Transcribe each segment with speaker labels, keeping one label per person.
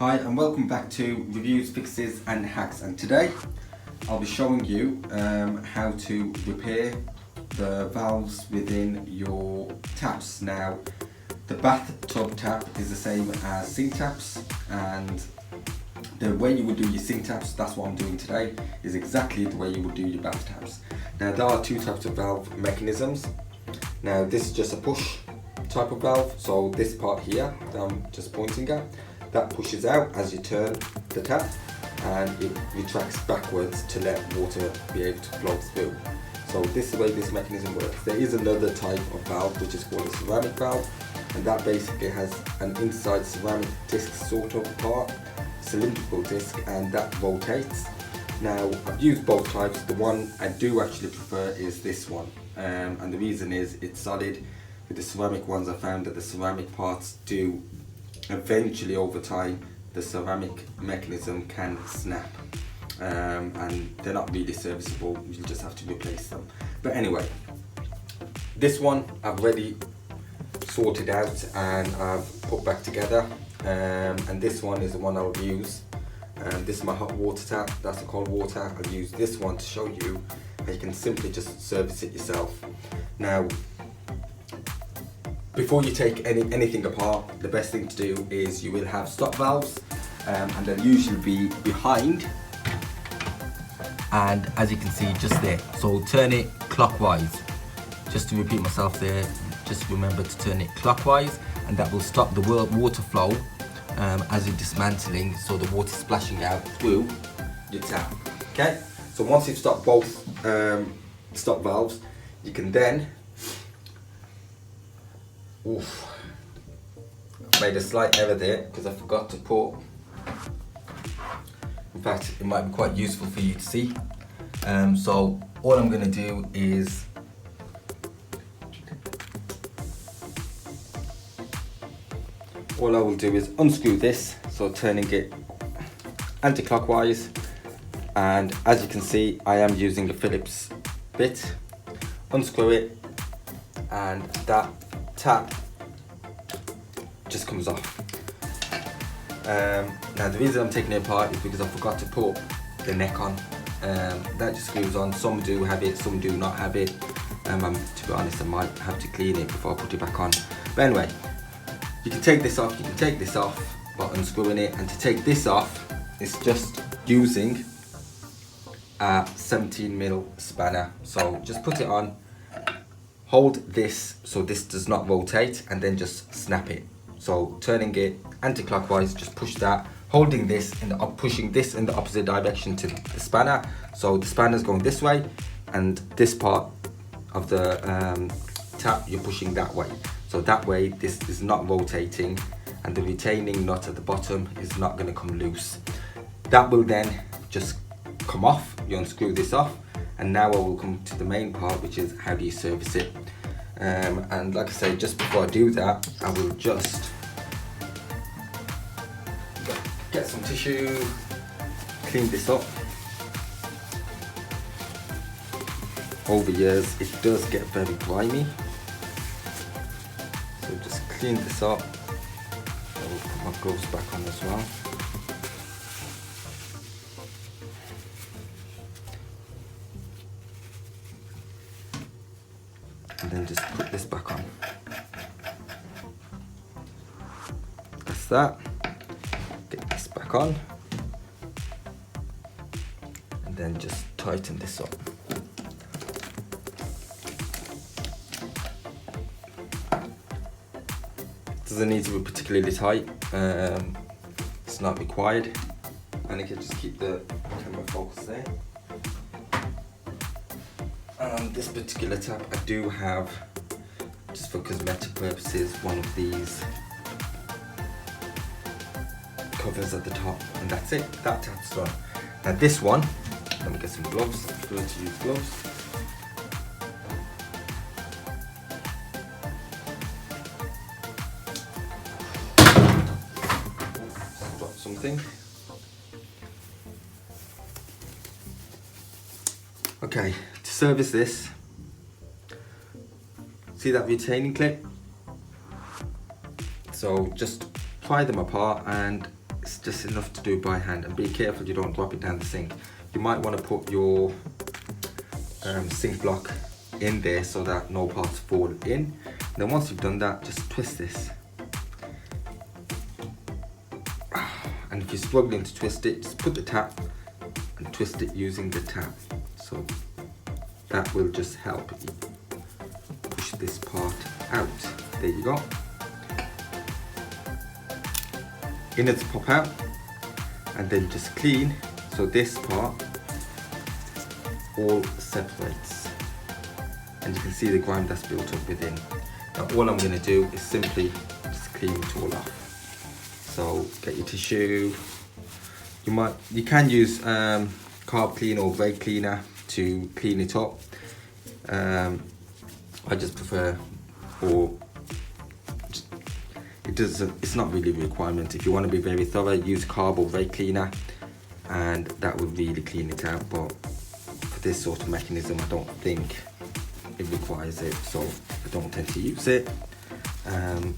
Speaker 1: Hi and welcome back to Reviews, Fixes and Hacks, and today I'll be showing you how to repair the valves within your taps. Now the bathtub tap is the same as sink taps, and the way you would do your sink taps, that's what I'm doing today, is exactly the way you would do your bath taps. Now there are two types of valve mechanisms. Now this is just a push type of valve, so this part here that I'm just pointing at, that pushes out as you turn the tap, and it retracts backwards to let water be able to flow through. So this is the way this mechanism works. There is another type of valve which is called a ceramic valve, and that basically has an inside ceramic disc sort of part, cylindrical disc, and that rotates. Now I've used both types. The one I do actually prefer is this one, and the reason is it's solid. With the ceramic ones, I found that the ceramic parts do eventually, over time, the ceramic mechanism can snap, and they're not really serviceable. You just have to replace them. But anyway, this one I've already sorted out and I've put back together, and this one is the one I'll use. This is my hot water tap, that's the cold water. I'll use this one to show you how you can simply just service it yourself. Now, before you take anything apart, the best thing to do is you will have stop valves, and they'll usually be behind, and as you can see, just there. So turn it clockwise. Just to repeat myself there, just remember to turn it clockwise, and that will stop the water flow as you're dismantling, so the water splashing out through your tap. Okay, so once you've stopped both stop valves, you can then made a slight error there because I forgot to put, in fact it might be quite useful for you to see. So all I'm going to do is unscrew this, so turning it anti-clockwise, and as you can see I am using a Phillips bit. Unscrew it, and that tap just comes off. Now the reason I'm taking it apart is because I forgot to put the neck on. That just screws on. Some do have it, some do not have it. To be honest, I might have to clean it before I put it back on. But anyway, you can take this off, you can take this off by unscrewing it, and to take this off, it's just using a 17mm spanner. So just put it on, hold this so this does not rotate, and then just snap it. So turning it anti-clockwise, just push that, holding this and pushing this in the opposite direction to the spanner. So the spanner is going this way, and this part of the tap you're pushing that way. So that way this is not rotating, and the retaining nut at the bottom is not going to come loose. That will then just come off. You unscrew this off, and now I will come to the main part, which is how do you service it. And like I said, just before I do that, I will just get some tissue, clean this up. Over years it does get very grimy, so just clean this up. I will put my gloves back on as well. And then just put this back on. That's that. Get this back on, and then just tighten this up. Doesn't need to be particularly tight. It's not required, and you can just keep the camera focus there. This particular tap, I do have, just for cosmetic purposes, one of these covers at the top, and that's it. That tap's done. Now this one, let me get some gloves. I prefer to use gloves. Drop something. Okay, to service this, see that retaining clip? So just pry them apart and It's just enough to do by hand, and be careful you don't drop it down the sink. You might want to put your sink block in there so that no parts fall in. And then once you've done that, just twist this. And if you're struggling to twist it, just put the tap and twist it using the tap. So that will just help you push this part out. There you go. Innards pop out, and then just clean so this part all separates, and you can see the grime that's built up within. Now all I'm going to do is simply just clean it all off. So get your tissue. You can use carb clean or brake cleaner to clean it up. I just prefer, or it's not really a requirement. If you want to be very thorough, use carb or brake cleaner, and that will really clean it out. But for this sort of mechanism, I don't think it requires it, so I don't tend to use it.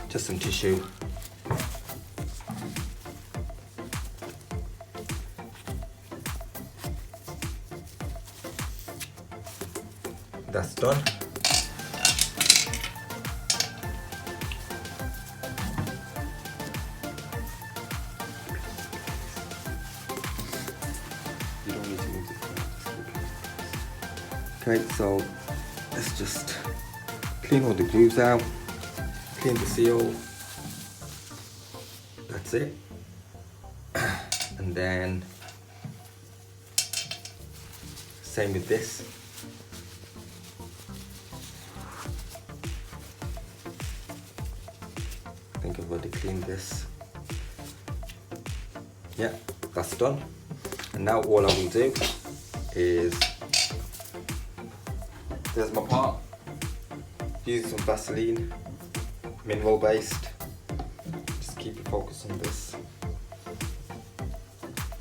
Speaker 1: Just some tissue. That's done. You don't need to move it. Okay, so let's just clean all the grooves out, clean the seal. That's it. And then same with this. I think I've already cleaned this. Yeah, that's done. And now all I will do is, there's my part. Use some Vaseline, mineral based. Just keep your focus on this.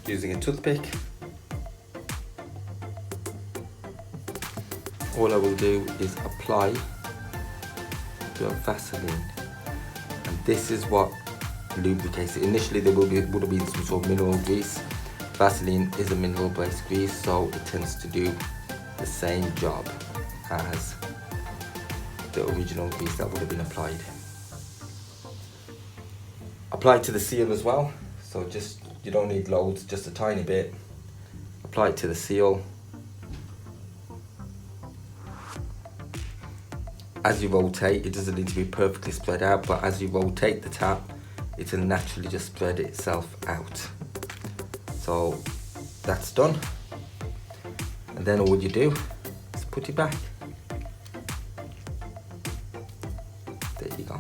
Speaker 1: Using a toothpick. All I will do is apply a bit of Vaseline. And this is what lubricates it. Initially there would have been some sort of mineral grease. Vaseline is a mineral based grease, so it tends to do the same job as the original grease that would have been applied. Apply to the seal as well, so just, you don't need loads, just a tiny bit. Apply it to the seal. As you rotate, it doesn't need to be perfectly spread out, but as you rotate the tap, it will naturally just spread itself out. So that's done. And then all you do is put it back. There you go.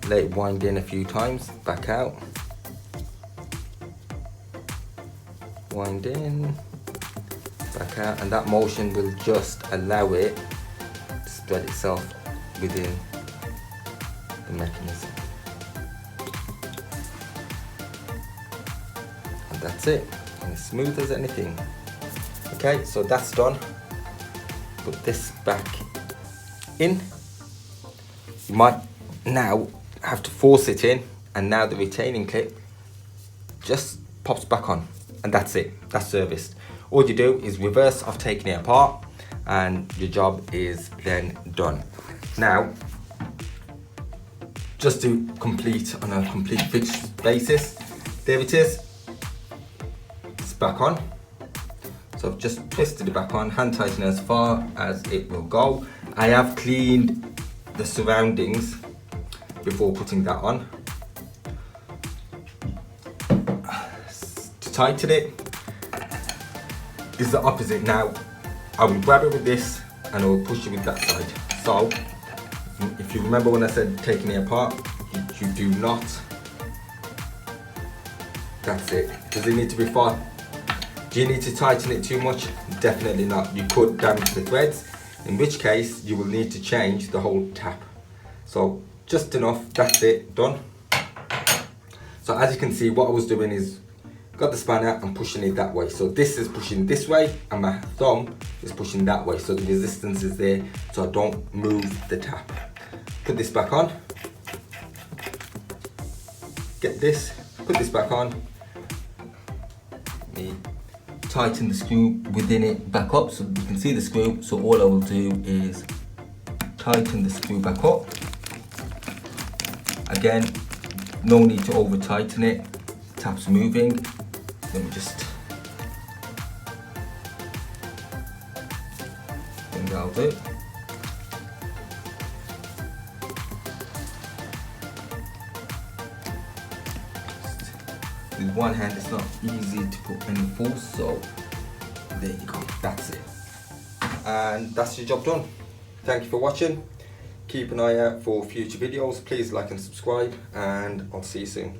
Speaker 1: Let it wind in a few times, back out. Wind in, back out, and that motion will just allow it to spread itself within the mechanism. And that's it, and as smooth as anything. Okay, so that's done. Put this back in. You might now have to force it in, and now the retaining clip just pops back on, and that's it, that's serviced. All you do is reverse of taking it apart, and your job is then done. Now, just to complete on a complete fixed basis, there it is, it's back on. So I've just twisted it back on, hand tighten as far as it will go. I have cleaned the surroundings before putting that on. To tighten it is the opposite. Now I will grab it with this and I will push it with that side. So if you remember when I said taking it apart, you do not. That's it. Does it need to be far? Do you need to tighten it too much? Definitely not. You could damage the threads, in which case you will need to change the whole tap. So just enough, that's it, done. So as you can see, what I was doing is got the spanner and pushing it that way. So this is pushing this way and my thumb is pushing that way. So the resistance is there, so I don't move the tap. Put this back on. Get this put this back on. Tighten the screw within it back up so you can see the screw. So all I will do is tighten the screw back up. Again, no need to over tighten it. The tap's moving. Let me just think that'll do. With one hand it's not easy to put any force, so there you go, that's it. And that's your job done. Thank you for watching. Keep an eye out for future videos. Please like and subscribe, and I'll see you soon.